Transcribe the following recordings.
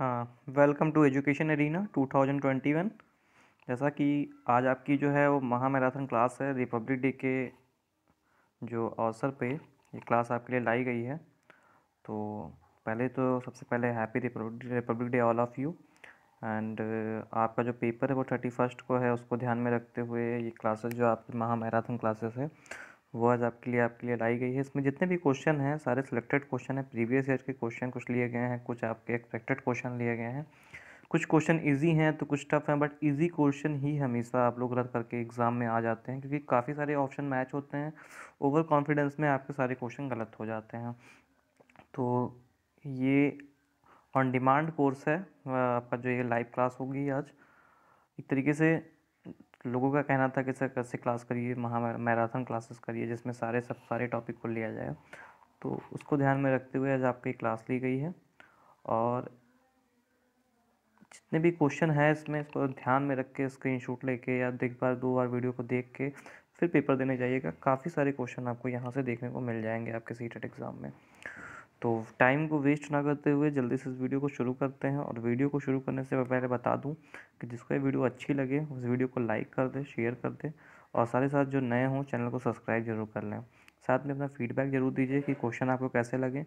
हाँ, welcome to education arena 2021। जैसा कि आज आपकी जो है वो महा मैराथन क्लास है, रिपब्लिक डे के जो अवसर पे ये क्लास आपके लिए लाई गई है। तो पहले तो सबसे पहले happy Republic day all of you. And आपका जो पेपर है वो 31 को है, उसको ध्यान में रखते हुए ये क्लासेस जो आपकी महा मैराथन क्लासेस है वो आज आपके लिए लाई गई है। इसमें जितने भी क्वेश्चन हैं सारे सिलेक्टेड क्वेश्चन हैं, प्रीवियस ईयर के क्वेश्चन कुछ लिए गए हैं, कुछ आपके एक्सपेक्टेड क्वेश्चन लिए गए हैं। कुछ क्वेश्चन इजी हैं तो कुछ टफ हैं, बट इजी क्वेश्चन ही हमेशा आप लोग रख करके एग्ज़ाम में आ जाते हैं, क्योंकि काफ़ी सारे ऑप्शन मैच होते हैं। ओवर कॉन्फिडेंस में आपके सारे क्वेश्चन गलत हो जाते हैं। तो ये ऑन डिमांड कोर्स है। आपका जो ये लाइव क्लास होगी आज, एक तरीके से लोगों का कहना था कि सर कैसे क्लास करिए, महा मैराथन क्लासेस करिए जिसमें सारे टॉपिक को लिया जाए। तो उसको ध्यान में रखते हुए आज आपकी क्लास ली गई है। और जितने भी क्वेश्चन है इसमें, इसको ध्यान में रख के स्क्रीनशॉट लेके या एक बार दो बार वीडियो को देख के फिर पेपर देने जाइएगा। काफ़ी सारे क्वेश्चन आपको यहाँ से देखने को मिल जाएंगे आपके सीटेट एग्ज़ाम में। तो टाइम को वेस्ट ना करते हुए जल्दी से इस वीडियो को शुरू करते हैं। और वीडियो को शुरू करने से पहले बता दूं कि जिसको ये वीडियो अच्छी लगे उस वीडियो को लाइक कर दे, शेयर कर दे, और साथ ही साथ जो नए हों चैनल को सब्सक्राइब जरूर कर लें। साथ में अपना फीडबैक ज़रूर दीजिए कि क्वेश्चन आपको कैसे लगे।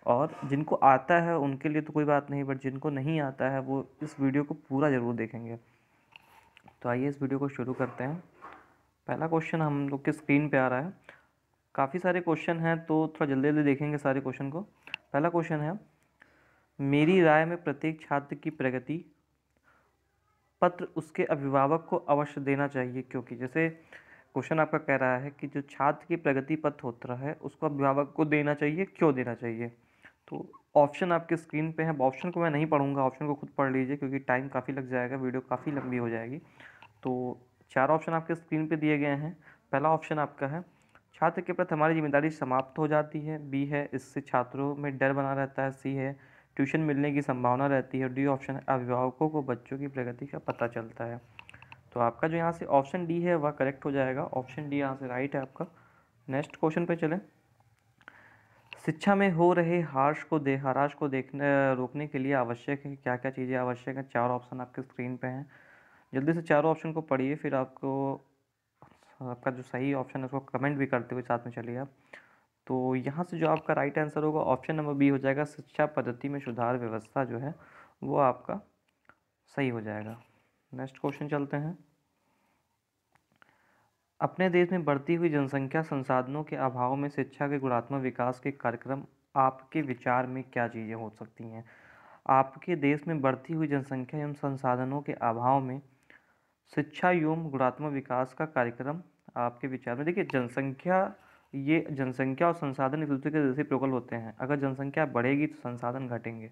और जिनको आता है उनके लिए तो कोई बात नहीं, बट जिनको नहीं आता है वो इस वीडियो को पूरा ज़रूर देखेंगे। तो आइए इस वीडियो को शुरू करते हैं। पहला क्वेश्चन हम लोग के स्क्रीन पे आ रहा है। काफ़ी सारे क्वेश्चन हैं तो थोड़ा जल्दी जल्दी देखेंगे सारे क्वेश्चन को। पहला क्वेश्चन है, मेरी राय में प्रत्येक छात्र की प्रगति पत्र उसके अभिभावक को अवश्य देना चाहिए, क्योंकि जैसे क्वेश्चन आपका कह रहा है कि जो छात्र की प्रगति पत्र होता है उसको अभिभावक को देना चाहिए, क्यों देना चाहिए। तो ऑप्शन आपके स्क्रीन पे है। ऑप्शन को मैं नहीं पढ़ूंगा, ऑप्शन को खुद पढ़ लीजिए क्योंकि टाइम काफ़ी लग जाएगा, वीडियो काफ़ी लंबी हो जाएगी। तो चार ऑप्शन आपके स्क्रीन पे दिए गए हैं। पहला ऑप्शन आपका है, छात्र के प्रति हमारी जिम्मेदारी समाप्त हो जाती है। बी है, इससे छात्रों में डर बना रहता है। सी है, ट्यूशन मिलने की संभावना रहती है। डी ऑप्शन है, अभिभावकों को बच्चों की प्रगति का पता चलता है। तो आपका जो यहाँ से ऑप्शन डी है वह करेक्ट हो जाएगा। ऑप्शन डी यहाँ से राइट है आपका। नेक्स्ट क्वेश्चन पे चलें। शिक्षा में हो रहे ह्रास को देखने रोकने के लिए आवश्यक है, क्या क्या चीज़ें आवश्यक हैं। चार ऑप्शन आपके स्क्रीन पे हैं, जल्दी से चारों ऑप्शन को पढ़िए, फिर आपको आपका जो सही ऑप्शन है उसको कमेंट भी करते हुए साथ में चलिए आप। तो यहाँ से जो आपका राइट आंसर होगा ऑप्शन नंबर बी हो जाएगा। शिक्षा पद्धति में सुधार व्यवस्था जो है वो आपका सही हो जाएगा। नेक्स्ट क्वेश्चन चलते हैं। अपने देश में बढ़ती हुई जनसंख्या, संसाधनों के अभाव में शिक्षा के गुणात्मक विकास के कार्यक्रम आपके विचार में क्या चीज़ें हो सकती हैं। आपके देश में बढ़ती हुई जनसंख्या एवं संसाधनों के अभाव में शिक्षा एवं गुणात्मक विकास का कार्यक्रम आपके विचार में, देखिए जनसंख्या और संसाधन एक दूसरे के रेसिप्रोकल होते हैं। अगर जनसंख्या बढ़ेगी तो संसाधन घटेंगे,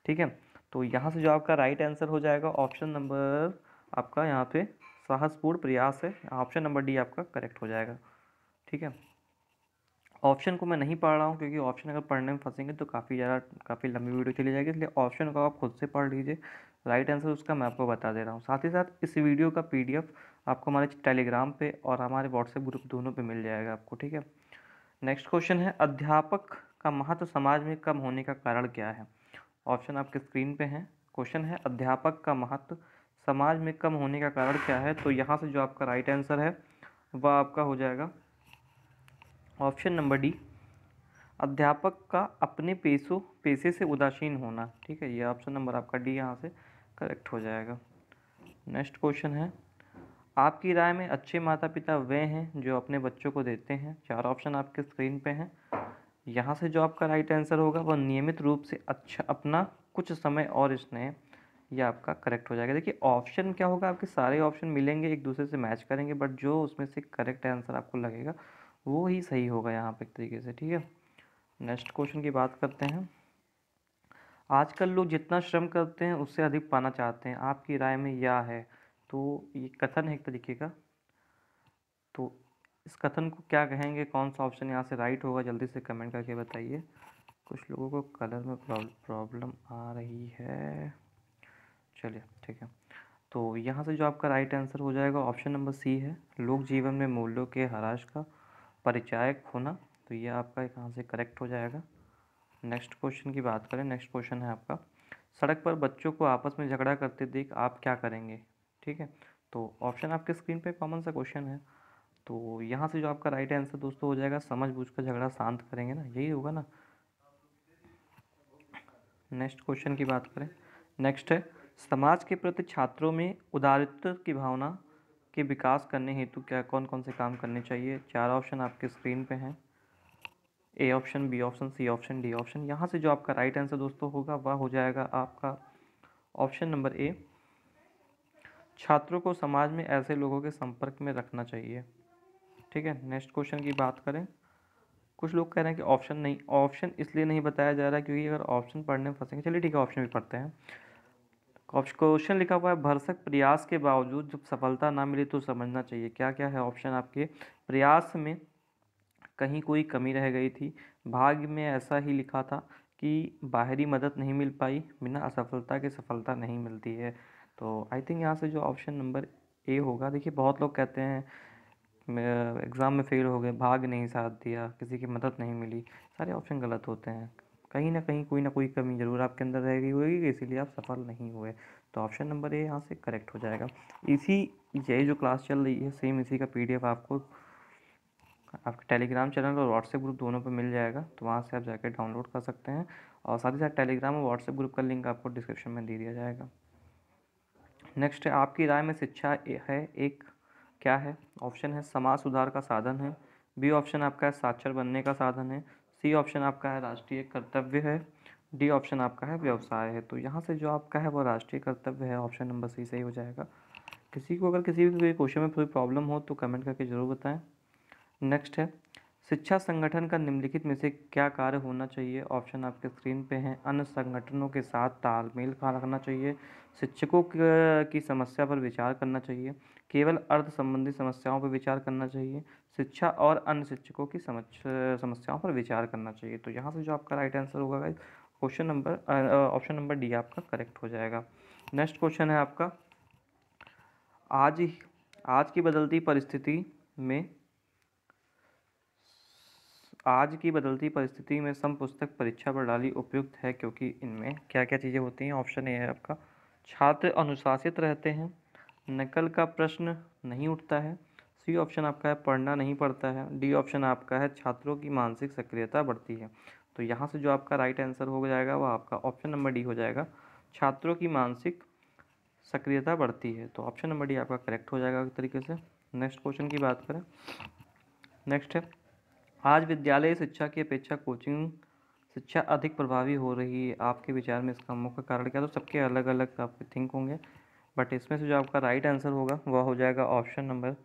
ठीक है। तो यहाँ से जो आपका राइट आंसर हो जाएगा ऑप्शन नंबर आपका यहाँ पे साहसपूर्ण प्रयास है। ऑप्शन नंबर डी आपका करेक्ट हो जाएगा, ठीक है। ऑप्शन को मैं नहीं पढ़ रहा हूँ क्योंकि ऑप्शन अगर पढ़ने में फंसेंगे तो काफ़ी लंबी वीडियो चली जाएगी, इसलिए ऑप्शन को आप खुद से पढ़ लीजिए। राइट आंसर उसका मैं आपको बता दे रहा हूँ। साथ ही साथ इस वीडियो का पीडीएफ आपको हमारे टेलीग्राम पे और हमारे व्हाट्सएप ग्रुप दोनों पे मिल जाएगा आपको, ठीक है। नेक्स्ट क्वेश्चन है, अध्यापक का महत्व समाज में कम होने का कारण क्या है। ऑप्शन आपके स्क्रीन पे हैं। क्वेश्चन है, अध्यापक का महत्व समाज में कम होने का कारण क्या है। तो यहाँ से जो आपका राइट आंसर है वह आपका हो जाएगा ऑप्शन नंबर डी, अध्यापक का अपने पेशे से उदासीन होना, ठीक है। ये ऑप्शन नंबर आपका डी यहाँ से करेक्ट हो जाएगा। नेक्स्ट क्वेश्चन है, आपकी राय में अच्छे माता पिता वे हैं जो अपने बच्चों को देते हैं। चार ऑप्शन आपके स्क्रीन पे हैं। यहाँ से जो आपका राइट आंसर होगा वह नियमित रूप से अच्छा अपना कुछ समय और स्नेह, ये आपका करेक्ट हो जाएगा। देखिए ऑप्शन क्या होगा, आपके सारे ऑप्शन मिलेंगे एक दूसरे से मैच करेंगे, बट जो उसमें से करेक्ट आंसर आपको लगेगा वो ही सही होगा यहाँ पे एक तरीके से, ठीक है। नेक्स्ट क्वेश्चन की बात करते हैं। आजकल लोग जितना श्रम करते हैं उससे अधिक पाना चाहते हैं, आपकी राय में यह है। तो ये कथन है एक तरीके का, तो इस कथन को क्या कहेंगे, कौन सा ऑप्शन यहाँ से राइट होगा, जल्दी से कमेंट करके बताइए। कुछ लोगों को कलर में प्रॉब्लम आ रही है, चलिए ठीक है। तो यहाँ से जो आपका राइट आंसर हो जाएगा ऑप्शन नंबर सी है, लोक जीवन में मूल्यों के ह्रास का परिचायक होना। तो ये आपका यहाँ से करेक्ट हो जाएगा। नेक्स्ट क्वेश्चन की बात करें, नेक्स्ट क्वेश्चन है आपका, सड़क पर बच्चों को आपस में झगड़ा करते देख आप क्या करेंगे? ठीक है, तो ऑप्शन आपके स्क्रीन पे कॉमन सा क्वेश्चन है। तो यहाँ से जो आपका राइट आंसर दोस्तों हो जाएगा, समझ बूझ कर झगड़ा शांत करेंगे ना, यही होगा ना। नेक्स्ट क्वेश्चन की बात करें, नेक्स्ट है समाज के प्रति छात्रों में उदारत्व की भावना के विकास करने हेतु क्या कौन कौन से काम करने चाहिए? 4 ऑप्शन आपके स्क्रीन पे हैं, A option, B option, C option, D option. यहाँ से जो आपका राइट आंसर दोस्तों होगा वह हो जाएगा आपका ऑप्शन नंबर ए, छात्रों को समाज में ऐसे लोगों के संपर्क में रखना चाहिए। ठीक है, नेक्स्ट क्वेश्चन की बात करें, कुछ लोग कह रहे हैं कि ऑप्शन नहीं, ऑप्शन इसलिए नहीं बताया जा रहा है क्योंकि अगर ऑप्शन पढ़ने में फंसेंगे। चलिए ठीक है, ऑप्शन भी पढ़ते हैं। क्वेश्चन लिखा हुआ है भरसक प्रयास के बावजूद जब सफलता ना मिले तो समझना चाहिए। क्या क्या है ऑप्शन आपके? प्रयास में कहीं कोई कमी रह गई थी, भाग्य में ऐसा ही लिखा था कि बाहरी मदद नहीं मिल पाई, बिना असफलता के सफलता नहीं मिलती है। तो आई थिंक यहाँ से जो ऑप्शन नंबर ए होगा। देखिए बहुत लोग कहते हैं एग्ज़ाम में फ़ेल हो गए, भाग्य नहीं साथ दिया, किसी की मदद नहीं मिली, सारे ऑप्शन गलत होते हैं। कहीं ना कोई कमी ज़रूर आपके अंदर रह गई होगी, इसीलिए आप सफल नहीं हुए। तो ऑप्शन नंबर ए यहाँ से करेक्ट हो जाएगा। इसी यही जो क्लास चल रही है सेम इसी का पीडीएफ आपको आपके टेलीग्राम चैनल और व्हाट्सएप ग्रुप दोनों पे मिल जाएगा, तो वहाँ से आप जाकर डाउनलोड कर सकते हैं। और साथ ही साथ टेलीग्राम और व्हाट्सएप ग्रुप का लिंक आपको डिस्क्रिप्शन में दे दिया जाएगा। नेक्स्ट है आपकी राय में शिक्षा है एक क्या है? ऑप्शन है समाज सुधार का साधन है, बी ऑप्शन आपका है साक्षर बनने का साधन है, सी ऑप्शन आपका है राष्ट्रीय कर्तव्य है, डी ऑप्शन आपका है व्यवसाय है। तो यहाँ से जो आपका है वो राष्ट्रीय कर्तव्य है, ऑप्शन नंबर सी सही हो जाएगा। किसी को अगर किसी भी क्वेश्चन में कोई प्रॉब्लम हो तो कमेंट करके ज़रूर बताएं। नेक्स्ट है शिक्षा संगठन का निम्नलिखित में से क्या कार्य होना चाहिए? ऑप्शन आपके स्क्रीन पे हैं, अन्य संगठनों के साथ तालमेल का रखना चाहिए, शिक्षकों की समस्या पर विचार करना चाहिए, केवल अर्थ संबंधी समस्याओं पर विचार करना चाहिए, शिक्षा और अन्य शिक्षकों की समस्याओं पर विचार करना चाहिए। तो यहाँ से जो आपका राइट आंसर होगा guys, question number option number D आपका करेक्ट हो जाएगा। नेक्स्ट क्वेश्चन है आपका, आज आज की बदलती परिस्थिति में आज की बदलती परिस्थिति में समपुस्तक परीक्षा प्रणाली उपयुक्त है क्योंकि इनमें क्या क्या चीज़ें होती हैं? ऑप्शन ए है आपका छात्र अनुशासित रहते हैं, नकल का प्रश्न नहीं उठता है, सी ऑप्शन आपका है पढ़ना नहीं पड़ता है, डी ऑप्शन आपका है छात्रों की मानसिक सक्रियता बढ़ती है। तो यहाँ से जो आपका राइट आंसर हो जाएगा वो आपका ऑप्शन नंबर डी हो जाएगा, छात्रों की मानसिक सक्रियता बढ़ती है। तो ऑप्शन नंबर डी आपका करेक्ट हो जाएगा एक तरीके से। नेक्स्ट क्वेश्चन की बात करें, नेक्स्ट है आज विद्यालय शिक्षा की अपेक्षा कोचिंग शिक्षा अधिक प्रभावी हो रही है, आपके विचार में इसका मुख्य कारण क्या? तो सबके अलग अलग आपके थिंक होंगे, बट इसमें से जो आपका राइट आंसर होगा वह हो जाएगा ऑप्शन नंबर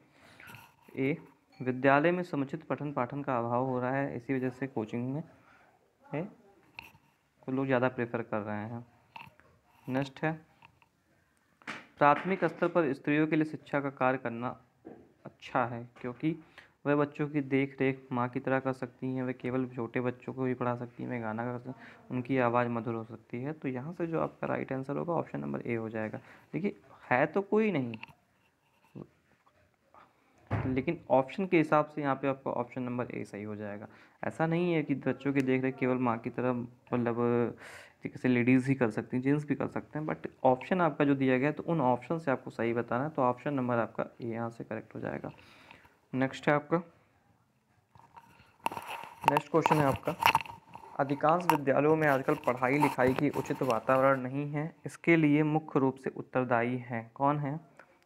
ए, विद्यालय में समुचित पठन पाठन का अभाव हो रहा है, इसी वजह से कोचिंग में है कुछ लोग ज़्यादा प्रेफर कर रहे हैं। नेक्स्ट है प्राथमिक स्तर पर स्त्रियों के लिए शिक्षा का कार्य करना अच्छा है क्योंकि वह बच्चों की देख रेख माँ की तरह कर सकती हैं, वे केवल छोटे बच्चों को भी पढ़ा सकती हैं, वे गाना गा सकती हैं, उनकी आवाज़ मधुर हो सकती है। तो यहाँ से जो आपका राइट आंसर होगा ऑप्शन नंबर ए हो जाएगा। देखिए है तो कोई नहीं, लेकिन ऑप्शन के हिसाब से यहाँ पे आपका ऑप्शन नंबर ए सही हो जाएगा। ऐसा नहीं है कि बच्चों की देख रेख केवल माँ की तरह मतलब जैसे लेडीज़ ही कर सकती हैं, जेंट्स भी कर सकते हैं, बट ऑप्शन आपका जो दिया गया है तो उन ऑप्शन से आपको सही बताना है, तो ऑप्शन नंबर आपका ए यहाँ से करेक्ट हो जाएगा। नेक्स्ट है आपका, नेक्स्ट क्वेश्चन है आपका, अधिकांश विद्यालयों में आजकल पढ़ाई लिखाई की उचित वातावरण नहीं है, इसके लिए मुख्य रूप से उत्तरदायी हैं कौन है?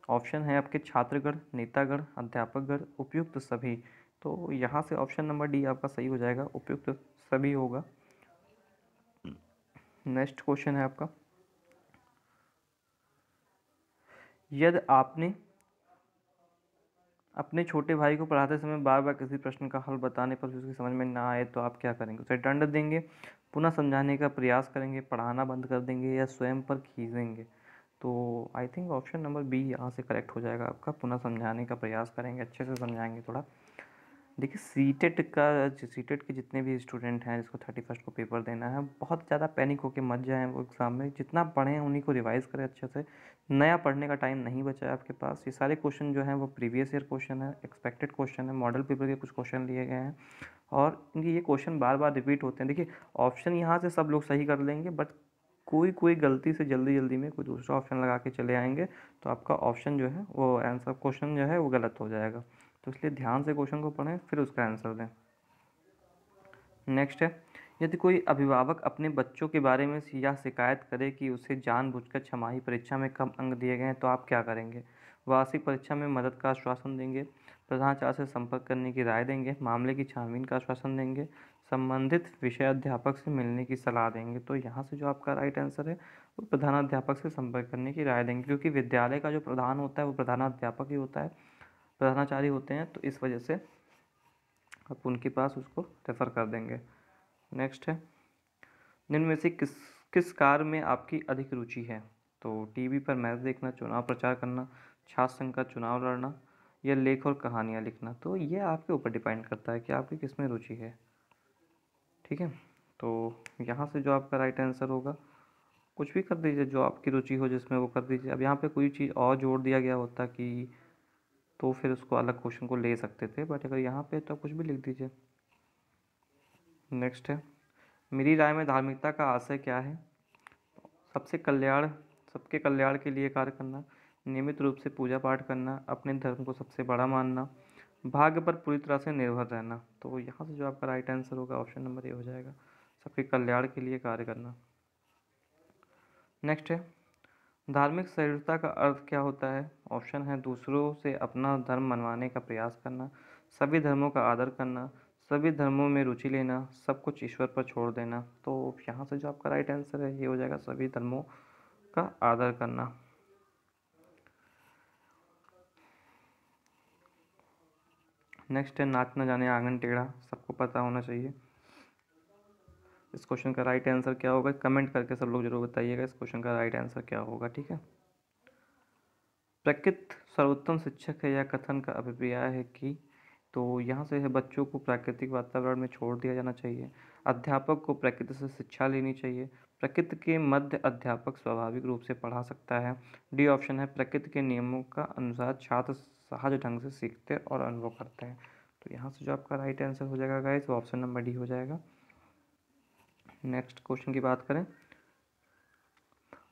ऑप्शन है आपके छात्रगण, नेतागण, अध्यापकगण, उपयुक्त सभी। तो यहाँ से ऑप्शन नंबर डी आपका सही हो जाएगा, उपयुक्त सभी होगा। नेक्स्ट क्वेश्चन है आपका, यदि आपने अपने छोटे भाई को पढ़ाते समय बार बार किसी प्रश्न का हल बताने पर भी उसकी समझ में ना आए तो आप क्या करेंगे? उसे दंड देंगे, पुनः समझाने का प्रयास करेंगे, पढ़ाना बंद कर देंगे या स्वयं पर खींचेंगे? तो I think option number B यहाँ से करेक्ट हो जाएगा आपका, पुनः समझाने का प्रयास करेंगे, अच्छे से समझाएंगे थोड़ा। देखिए सीटेट के जितने भी स्टूडेंट हैं जिसको 31 को पेपर देना है, बहुत ज़्यादा पैनिक होकर मत जाएं वो एग्ज़ाम में, जितना पढ़ें उन्हीं को रिवाइज़ करें अच्छे से, नया पढ़ने का टाइम नहीं बचा है आपके पास। ये सारे क्वेश्चन जो हैं वो प्रीवियस ईयर क्वेश्चन है, एक्सपेक्टेड क्वेश्चन है, मॉडल पेपर के कुछ क्वेश्चन लिए गए हैं और इनके ये क्वेश्चन बार बार रिपीट होते हैं। देखिए ऑप्शन यहाँ से सब लोग सही कर लेंगे, बट कोई गलती से जल्दी में कोई दूसरा ऑप्शन लगा के चले आएंगे तो आपका ऑप्शन जो है वो आंसर क्वेश्चन जो है वो गलत हो जाएगा। तो इसलिए ध्यान से क्वेश्चन को पढ़ें फिर उसका आंसर दें। नेक्स्ट है, यदि कोई अभिभावक अपने बच्चों के बारे में यह शिकायत करे कि उसे जानबूझकर छमाही परीक्षा में कम अंक दिए गए हैं तो आप क्या करेंगे? वार्षिक परीक्षा में मदद का आश्वासन देंगे, प्रधानाचार्य से संपर्क करने की राय देंगे, मामले की छानबीन का आश्वासन देंगे, संबंधित विषय अध्यापक से मिलने की सलाह देंगे। तो यहाँ से जो आपका राइट आंसर है वो प्रधानाध्यापक से संपर्क करने की राय देंगे, क्योंकि विद्यालय का जो प्रधान होता है वो प्रधानाध्यापक ही होता है, प्रधानाचार्य होते हैं, तो इस वजह से आप उनके पास उसको रेफ़र कर देंगे। नेक्स्ट है, निम्न में से किस कार्य में आपकी अधिक रुचि है? तो टीवी पर मैच देखना, चुनाव प्रचार करना, छात्र संघ का चुनाव लड़ना या लेख और कहानियाँ लिखना। तो ये आपके ऊपर डिपेंड करता है कि आपकी किस में रुचि है। ठीक है, तो यहाँ से जो आपका राइट आंसर होगा कुछ भी कर दीजिए, जो आपकी रुचि हो जिसमें वो कर दीजिए। अब यहाँ पे कोई चीज़ और जोड़ दिया गया होता कि तो फिर उसको अलग क्वेश्चन को ले सकते थे, बट अगर यहाँ पे तो कुछ भी लिख दीजिए। नेक्स्ट है, मेरी राय में धार्मिकता का आशय क्या है? सबके कल्याण के लिए कार्य करना, नियमित रूप से पूजा पाठ करना, अपने धर्म को सबसे बड़ा मानना, भाग्य पर पूरी तरह से निर्भर रहना। तो यहाँ से जो आपका राइट आंसर होगा ऑप्शन नंबर ए हो जाएगा, सबके कल्याण के लिए कार्य करना। नेक्स्ट है, धार्मिक सहिष्णुता का अर्थ क्या होता है? ऑप्शन है दूसरों से अपना धर्म मनवाने का प्रयास करना, सभी धर्मों का आदर करना, सभी धर्मों में रुचि लेना, सब कुछ ईश्वर पर छोड़ देना। तो यहाँ से जो आपका राइट आंसर है ये हो जाएगा सभी धर्मों का आदर करना। नेक्स्ट है, नाच न जाने आंगन टेढ़ा, सबको पता होना चाहिए। इस क्वेश्चन का राइट आंसर क्या होगा? कमेंट करके सब लोग जरूर बताइएगा इस क्वेश्चन का राइट आंसर क्या होगा। ठीक है, प्रकृति सर्वोत्तम शिक्षक है, यह कथन का अभिप्राय है कि, तो यहाँ से है बच्चों को प्राकृतिक वातावरण में छोड़ दिया जाना चाहिए, अध्यापक को प्रकृति से शिक्षा लेनी चाहिए, प्रकृति के मध्य अध्यापक स्वाभाविक रूप से पढ़ा सकता है। डी ऑप्शन है, प्रकृति के नियमों का अनुसार छात्र सहज ढंग से सीखते और अनुभव करते हैं। तो यहाँ से जो आपका राइट आंसर हो जाएगा गाइस वो ऑप्शन नंबर डी हो जाएगा। नेक्स्ट क्वेश्चन की बात करें,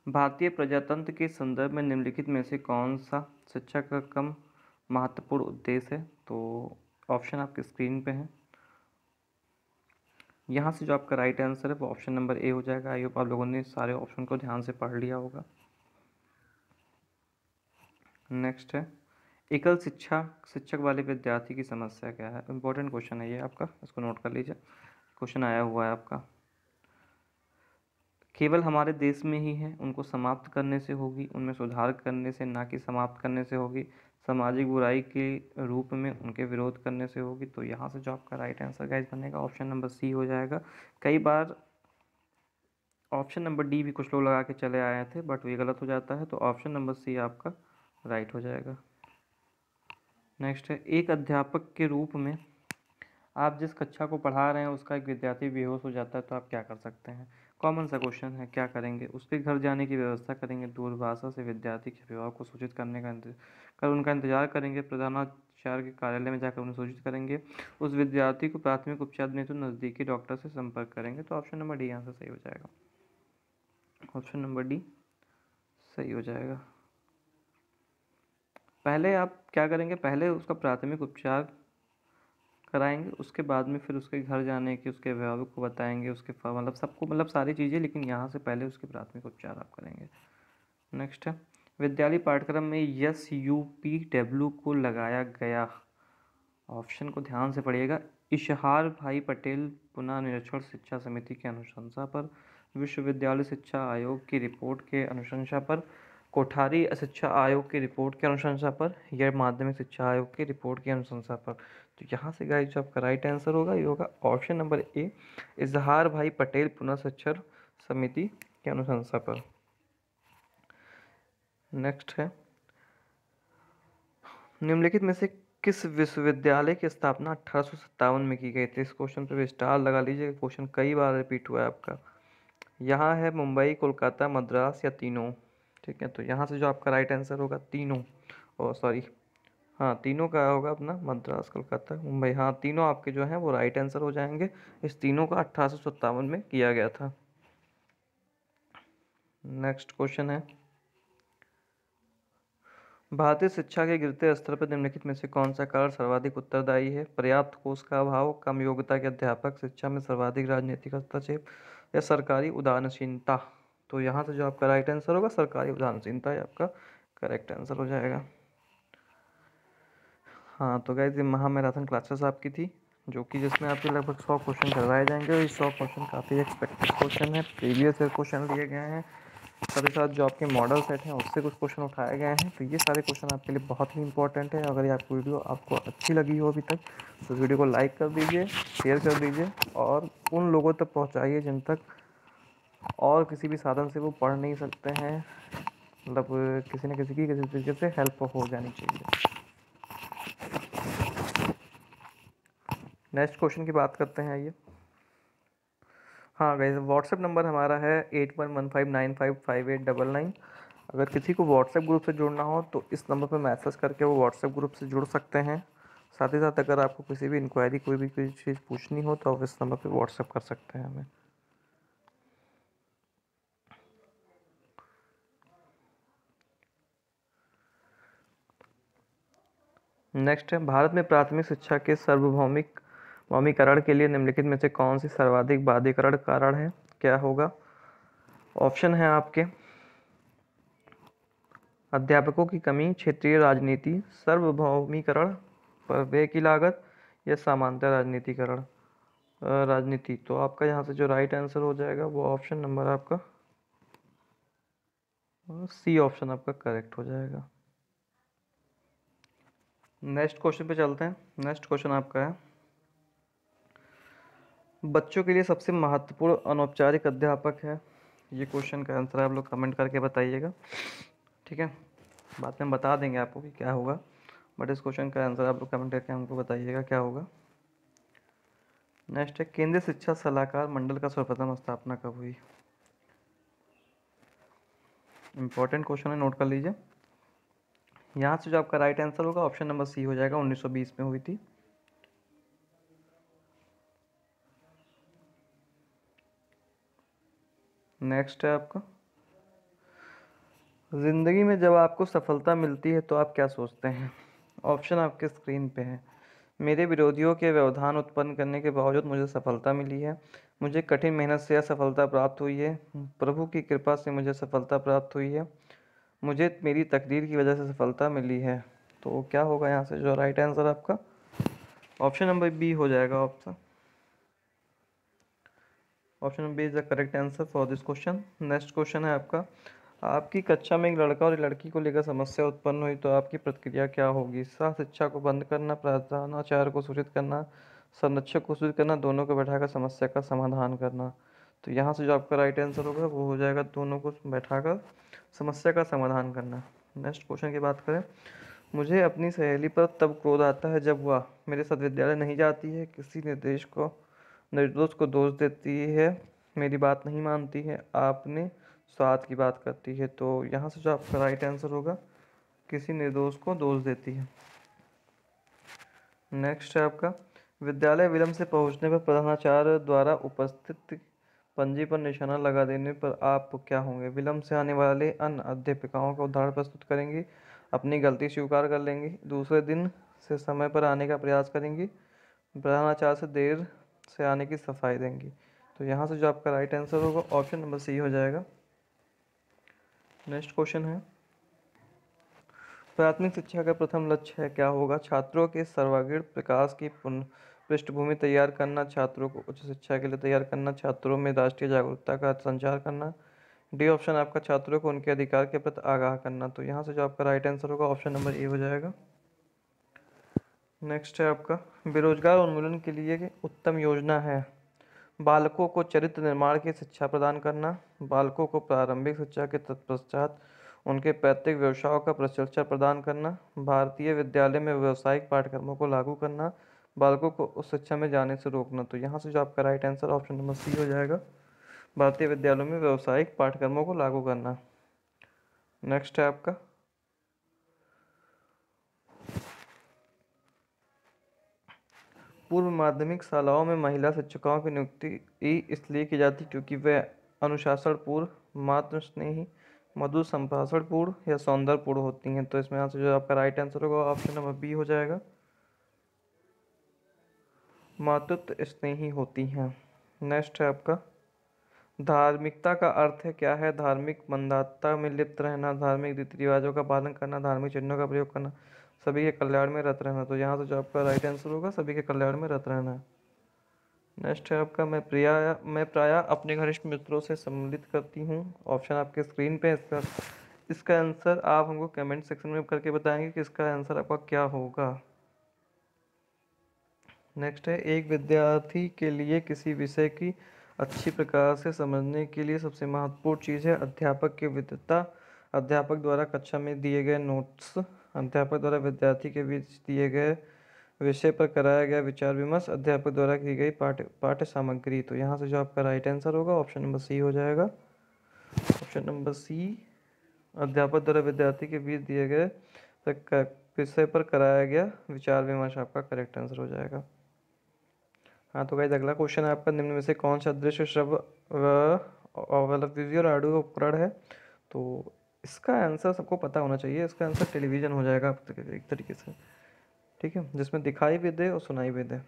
भारतीय प्रजातंत्र के संदर्भ में निम्नलिखित में से कौन सा शिक्षा का कम महत्वपूर्ण उद्देश्य है? तो ऑप्शन आपके स्क्रीन पे है। यहाँ से जो आपका राइट आंसर है वो ऑप्शन नंबर ए हो जाएगा। आई होप आप लोगों ने सारे ऑप्शन को ध्यान से पढ़ लिया होगा। नेक्स्ट है, एकल शिक्षक वाले विद्यार्थी की समस्या क्या है? इंपॉर्टेंट क्वेश्चन है ये आपका, इसको नोट कर लीजिए, क्वेश्चन आया हुआ है आपका। केवल हमारे देश में ही है, उनको समाप्त करने से होगी, उनमें सुधार करने से ना कि समाप्त करने से होगी, सामाजिक बुराई के रूप में उनके विरोध करने से होगी। तो यहाँ से जो आपका राइट आंसर गाइस बनेगा ऑप्शन नंबर सी हो जाएगा। कई बार ऑप्शन नंबर डी भी कुछ लोग लगा के चले आए थे बट ये गलत हो जाता है, तो ऑप्शन नंबर सी आपका राइट हो जाएगा। नेक्स्ट है, एक अध्यापक के रूप में आप जिस कक्षा को पढ़ा रहे हैं उसका एक विद्यार्थी बेहोश हो जाता है तो आप क्या कर सकते हैं? कॉमन सा क्वेश्चन है, क्या करेंगे? उसके घर जाने की व्यवस्था करेंगे, दूरभाषा से विद्यार्थी के अभिभावक को सूचित करने का कर उनका इंतजार करेंगे, प्रधानाचार्य के कार्यालय में जाकर उन्हें सूचित करेंगे, उस विद्यार्थी को प्राथमिक उपचार देने तो नज़दीकी डॉक्टर से संपर्क करेंगे। तो ऑप्शन नंबर डी आंसर सही हो जाएगा, ऑप्शन नंबर डी सही हो जाएगा। पहले आप क्या करेंगे, पहले उसका प्राथमिक उपचार कराएंगे, उसके बाद में फिर उसके घर जाने की उसके अभिभावक को बताएंगे, उसके मतलब सबको मतलब सारी चीज़ें, लेकिन यहाँ से पहले उसके प्राथमिक उपचार आप करेंगे। नेक्स्ट है, विद्यालय पाठ्यक्रम में SUPW को लगाया गया। ऑप्शन को ध्यान से पढ़िएगा। इशहार भाई पटेल पुनः निरीक्षण शिक्षा समिति की अनुशंसा पर, विश्वविद्यालय शिक्षा आयोग की रिपोर्ट के अनुशंसा पर, कोठारी शिक्षा आयोग की रिपोर्ट के अनुशंसा पर, या माध्यमिक शिक्षा आयोग की रिपोर्ट की अनुशंसा पर। तो यहाँ से गाइस जो आपका राइट आंसर होगा ये होगा ऑप्शन नंबर ए, इजहार भाई पटेल पुनः शिक्षा समिति की अनुशंसा पर। नेक्स्ट है, निम्नलिखित में से किस विश्वविद्यालय की स्थापना 1857 में की गई थी? इस क्वेश्चन पे भी स्टार लगा लीजिए, क्वेश्चन कई बार रिपीट हुआ है आपका। यहाँ है मुंबई, कोलकाता, मद्रास या तीनों। ठीक है, तो यहाँ से जो आपका राइट आंसर होगा तीनों, ओ सॉरी हाँ तीनों का होगा अपना, मद्रास, कोलकाता, मुंबई, हाँ तीनों आपके जो हैं वो राइट आंसर हो जाएंगे। इस तीनों का 1857 में किया गया था। नेक्स्ट क्वेश्चन है, भारतीय शिक्षा के गिरते स्तर पर निम्नलिखित में से कौन सा कारण सर्वाधिक उत्तरदायी है? पर्याप्त कोष का अभाव, कम योग्यता के अध्यापक, शिक्षा में सर्वाधिक राजनीतिक हस्तक्षेप या सरकारी उदासीनता? तो यहाँ से जो आपका राइट आंसर होगा सरकारी उदासीनता, ये आपका करेक्ट आंसर हो जाएगा। हाँ तो गाइस ये महा मैराथन क्लासेस आपकी थी, जो कि जिसमें आपके लगभग 100 क्वेश्चन करवाए जाएंगे, और ये 100 क्वेश्चन काफ़ी एक्सपेक्टेड क्वेश्चन है, प्रीवियस ईयर क्वेश्चन लिए गए हैं, साथ ही साथ जो आपके मॉडल सेट हैं उससे कुछ क्वेश्चन उठाए गए हैं। तो ये सारे क्वेश्चन आपके लिए बहुत ही इंपॉर्टेंट है। अगर ये आपको वीडियो आपको अच्छी लगी हो अभी तक, तो वीडियो को लाइक कर दीजिए, शेयर कर दीजिए, और उन लोगों तक पहुँचाइए जिन तक और किसी भी साधन से वो पढ़ नहीं सकते हैं, मतलब किसी न किसी तरीके से हेल्प हो जानी चाहिए। नेक्स्ट क्वेश्चन की बात करते हैं। आइए, हाँ गाइस व्हाट्सएप नंबर हमारा है 8115955899। अगर किसी को व्हाट्सएप ग्रुप से जुड़ना हो तो इस नंबर पर मैसेज करके वो व्हाट्सएप ग्रुप से जुड़ सकते हैं। साथ ही साथ अगर आपको किसी भी इंक्वायरी कोई भी कोई चीज़ पूछनी हो तो आप इस नंबर पर व्हाट्सएप कर सकते हैं हमें। नेक्स्ट है, भारत में प्राथमिक शिक्षा के सार्वभौमिकरण के लिए निम्नलिखित में से कौन सी सर्वाधिक बाध्यकारी कारण है? क्या होगा? ऑप्शन है आपके, अध्यापकों की कमी, क्षेत्रीय राजनीति, सार्वभौमिकरण पर व्यय की लागत, या समांतर राजनीति। तो आपका यहाँ से जो राइट आंसर हो जाएगा वो ऑप्शन नंबर आपका सी ऑप्शन आपका करेक्ट हो जाएगा। नेक्स्ट क्वेश्चन पे चलते हैं। नेक्स्ट क्वेश्चन आपका है, बच्चों के लिए सबसे महत्वपूर्ण अनौपचारिक अध्यापक है? ये क्वेश्चन का आंसर आप लोग कमेंट करके बताइएगा, ठीक है? बाद में बता देंगे आपको कि क्या होगा, बट इस क्वेश्चन का आंसर आप लोग कमेंट करके हमको बताइएगा क्या होगा। नेक्स्ट है, केंद्रीय शिक्षा सलाहकार मंडल का सर्वप्रथम स्थापना कब हुई? इंपॉर्टेंट क्वेश्चन है, नोट कर लीजिए। यहाँ से जो आपका राइट आंसर होगा ऑप्शन नंबर सी हो जाएगा, 1920 में हुई थी। नेक्स्ट है आपका, जिंदगी में जब आपको सफलता मिलती है तो आप क्या सोचते हैं? ऑप्शन आपके स्क्रीन पे है। मेरे विरोधियों के व्यवधान उत्पन्न करने के बावजूद मुझे सफलता मिली है, मुझे कठिन मेहनत से यह सफलता प्राप्त हुई है, प्रभु की कृपा से मुझे सफलता प्राप्त हुई है, मुझे मेरी तकदीर की वजह से सफलता मिली है। तो क्या होगा यहाँ से जो राइट आंसर आपका? ऑप्शन नंबर बी हो जाएगा। Option B is the correct answer for this question. Next question है आपका, आपकी कक्षा में एक लड़का और एक लड़की को लेकर समस्या उत्पन्न हुई तो आपकी प्रतिक्रिया क्या होगी? सह शिक्षा को बंद करना, प्रधानाचार्य को सूचित करना, संरक्षक को सूचित करना, दोनों को बैठाकर समस्या का समाधान करना। तो यहाँ से जो आपका राइट आंसर होगा वो हो जाएगा दोनों को बैठाकर समस्या का समाधान करना। नेक्स्ट क्वेश्चन की बात करें, मुझे अपनी सहेली पर तब क्रोध आता है जब वह मेरे साथ विद्यालय नहीं जाती है, किसी निर्दोष को दोष देती है, मेरी बात नहीं मानती है, आपने स्वाद की बात करती है। तो यहाँ से जो आपका राइट आंसर होगा किसी निर्दोष को दोष देती है। नेक्स्ट है आपका, विद्यालय विलंब से पहुंचने पर प्रधानाचार्य द्वारा उपस्थित पंजी पर निशाना लगा देने पर आप क्या होंगे? विलंब से आने वाले अन्य अध्यापिकाओं का उदाहरण प्रस्तुत करेंगी, अपनी गलती स्वीकार कर लेंगी, दूसरे दिन से समय पर आने का प्रयास करेंगी, प्रधानाचार्य से देर से आने की सफाई देंगी। तो यहाँ से जो आपका राइट आंसर होगा ऑप्शन नंबर सी हो जाएगा। नेक्स्ट क्वेश्चन है, प्राथमिक शिक्षा का प्रथम लक्ष्य है क्या होगा? छात्रों के सर्वांगीण विकास की पृष्ठभूमि तैयार करना, छात्रों को उच्च शिक्षा के लिए तैयार करना, छात्रों में राष्ट्रीय जागरूकता का संचार करना। डी ऑप्शन आपका छात्रों को उनके अधिकार के प्रति आगाह करना। तो यहाँ से जो आपका राइट आंसर होगा ऑप्शन नंबर ए हो जाएगा। नेक्स्ट है आपका, बेरोजगार उन्मूलन के लिए उत्तम योजना है, बालकों को चरित्र निर्माण की शिक्षा प्रदान करना, बालकों को प्रारंभिक शिक्षा के तत्पश्चात उनके पैतृक व्यवसायों का प्रशिक्षण प्रदान करना, भारतीय विद्यालय में व्यावसायिक पाठ्यक्रमों को लागू करना, बालकों को उस शिक्षा में जाने से रोकना। तो यहाँ से जो आपका right answer option number C हो जाएगा, भारतीय विद्यालयों में व्यावसायिक पाठ्यक्रमों को लागू करना। नेक्स्ट है आपका, पूर्व माध्यमिक शालाओं में महिला शिक्षकों की नियुक्ति इसलिए की जाती क्योंकि वे अनुशासनपूर्ण, मातृ स्नेही, मधुर संभाषणपूर्ण या सौंदर्यपूर्ण होती हैं। तो इसमें यहाँ से जो आपका राइट आंसर होगा ऑप्शन नंबर बी हो जाएगा, मातृत्व स्नेही होती हैं। नेक्स्ट है आपका, धार्मिकता का अर्थ है क्या है? धार्मिक मंदाता में लिप्त रहना, धार्मिक रीति रिवाजों का पालन करना, धार्मिक चिन्हों का प्रयोग करना, सभी के कल्याण में रत रहना। तो यहाँ से जो आपका राइट आंसर होगा सभी के कल्याण में रत रहना है। नेक्स्ट है आपका, मैं प्राय अपने घनिष्ठ मित्रों से सम्मिलित करती हूँ। ऑप्शन आपके स्क्रीन पे है। इसका आंसर आप हमको कमेंट सेक्शन में करके बताएंगे कि इसका आंसर आपका क्या होगा। नेक्स्ट है, एक विद्यार्थी के लिए किसी विषय की अच्छी प्रकार से समझने के लिए सबसे महत्वपूर्ण चीज़ है अध्यापक की विद्वता, अध्यापक द्वारा कक्षा में दिए गए नोट्स, अध्यापक द्वारा विद्यार्थी के बीच दिए गए विषय पर कराया गया विचार विमर्श, अध्यापक द्वारा की गई पाठ्य सामग्री। तो यहाँ से जो आपका राइट आंसर होगा ऑप्शन नंबर सी हो जाएगा। ऑप्शन नंबर सी, अध्यापक द्वारा विद्यार्थी के बीच दिए गए विषय पर कराया गया विचार विमर्श आपका करेक्ट आंसर हो जाएगा। हाँ तो गाइस अगला क्वेश्चन है आपका, निम्न में से कौन सा दृश्य श्रव्य विजुअल ऑडियो उपकरण है? तो इसका आंसर सबको पता होना चाहिए, इसका आंसर टेलीविज़न हो जाएगा एक तरीके से, ठीक है, जिसमें दिखाई भी दे और सुनाई भी दे।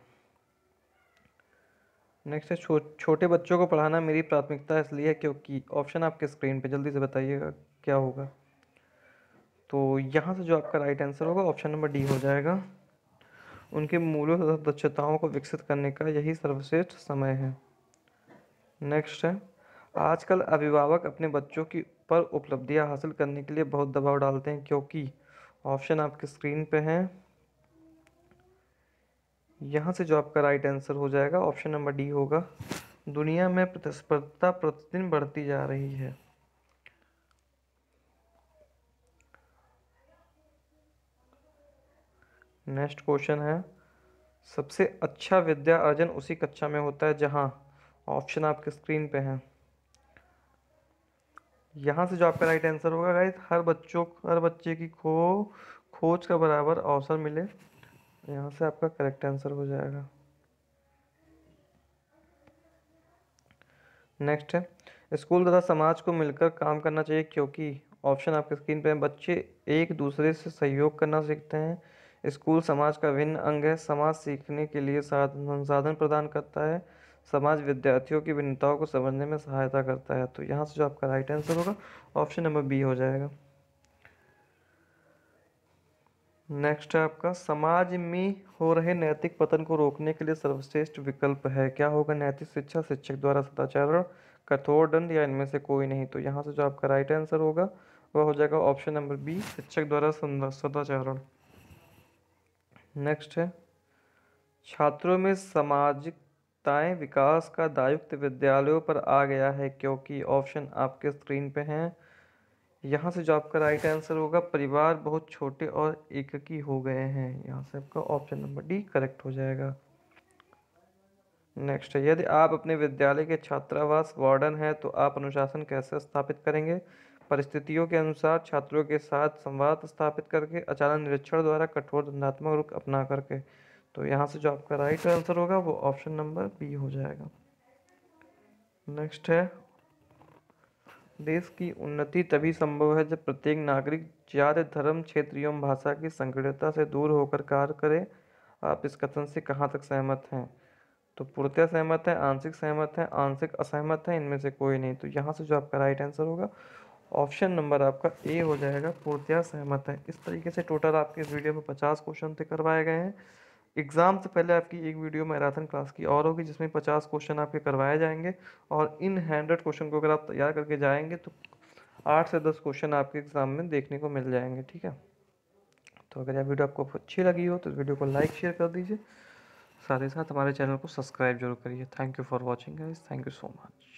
नेक्स्ट है, छोटे बच्चों को पढ़ाना मेरी प्राथमिकता इसलिए है क्योंकि, ऑप्शन आपके स्क्रीन पे जल्दी से बताइएगा क्या होगा। तो यहाँ से जो आपका राइट आंसर होगा ऑप्शन नंबर डी हो जाएगा, उनके मूल्यों तथा दक्षताओं को विकसित करने का यही सर्वश्रेष्ठ समय है। नेक्स्ट है, आजकल अभिभावक अपने बच्चों की पर उपलब्धियां हासिल करने के लिए बहुत दबाव डालते हैं क्योंकि, ऑप्शन आपके स्क्रीन पे हैं। यहाँ से जो आपका राइट आंसर हो जाएगा ऑप्शन नंबर डी होगा, दुनिया में प्रतिस्पर्धा प्रतिदिन बढ़ती जा रही है। नेक्स्ट क्वेश्चन है, सबसे अच्छा विद्या अर्जन उसी कक्षा में होता है जहाँ, ऑप्शन आपके स्क्रीन पे हैं। यहाँ से जो आपका राइट आंसर होगा गाइस, हर बच्चे की खोज का बराबर अवसर मिले, यहाँ से आपका करेक्ट आंसर हो जाएगा। नेक्स्ट है, स्कूल तथा समाज को मिलकर काम करना चाहिए क्योंकि, ऑप्शन आपके स्क्रीन पे हैं। बच्चे एक दूसरे से सहयोग करना सीखते हैं, स्कूल समाज का अभिन्न अंग है, समाज सीखने के लिए संसाधन प्रदान करता है, समाज विद्यार्थियों की भिन्नताओं को समझने में सहायता करता है। तो यहाँ से जो आपका राइट आंसर होगा ऑप्शन नंबर बी हो जाएगा। नेक्स्ट है आपका, समाज में हो रहे नैतिक पतन को रोकने के लिए सर्वश्रेष्ठ विकल्प है क्या होगा? नैतिक शिक्षा, शिक्षक द्वारा सदाचारण, कठोर दंड या इनमें से कोई नहीं। तो यहाँ से जो आपका राइट आंसर होगा वह हो जाएगा ऑप्शन नंबर बी, शिक्षक द्वारा सदाचारण। नेक्स्ट है, छात्रों में सामाजिकताएं विकास का दायित्व विद्यालयों पर आ गया है क्योंकि, ऑप्शन आपके स्क्रीन पे हैं। यहाँ से जो आपका राइट आंसर होगा, परिवार बहुत छोटे और एकाकी हो गए हैं, यहाँ से आपका ऑप्शन नंबर डी करेक्ट हो जाएगा। नेक्स्ट है, यदि आप अपने विद्यालय के छात्रावास वार्डन हैं तो आप अनुशासन कैसे स्थापित करेंगे? परिस्थितियों के अनुसार, छात्रों के साथ संवाद स्थापित करके, अचानक निरीक्षण द्वारा, कठोर दंडात्मक रुख अपना करके। तो यहाँ से जो आपका राइट आंसर होगा वो ऑप्शन नंबर बी हो जाएगा। नेक्स्ट है, देश की उन्नति तभी संभव है जब प्रत्येक नागरिक जाति, धर्म, क्षेत्र एवं भाषा की संकीर्णता से दूर होकर कार्य करे। आप इस कथन से कहाँ तक सहमत हैं? तो पूर्णतः सहमत है, आंशिक सहमत है, आंशिक असहमत है, इनमें से कोई नहीं। तो यहाँ से जो आपका राइट आंसर होगा ऑप्शन नंबर आपका ए हो जाएगा, पूर्णतः सहमत है। इस तरीके से टोटल आपके इस वीडियो में 50 क्वेश्चन थे करवाए गए हैं। एग्ज़ाम से पहले आपकी एक वीडियो मैराथन क्लास की और होगी जिसमें 50 क्वेश्चन आपके करवाए जाएंगे और इन 100 क्वेश्चन को अगर आप तैयार करके जाएंगे तो 8 से 10 क्वेश्चन आपके एग्ज़ाम में देखने को मिल जाएंगे, ठीक है। तो अगर यह वीडियो आपको अच्छी लगी हो तो इस वीडियो को लाइक शेयर कर दीजिए, साथ ही साथ हमारे चैनल को सब्सक्राइब जरूर करिए। Thank you for watching guys, thank you so much.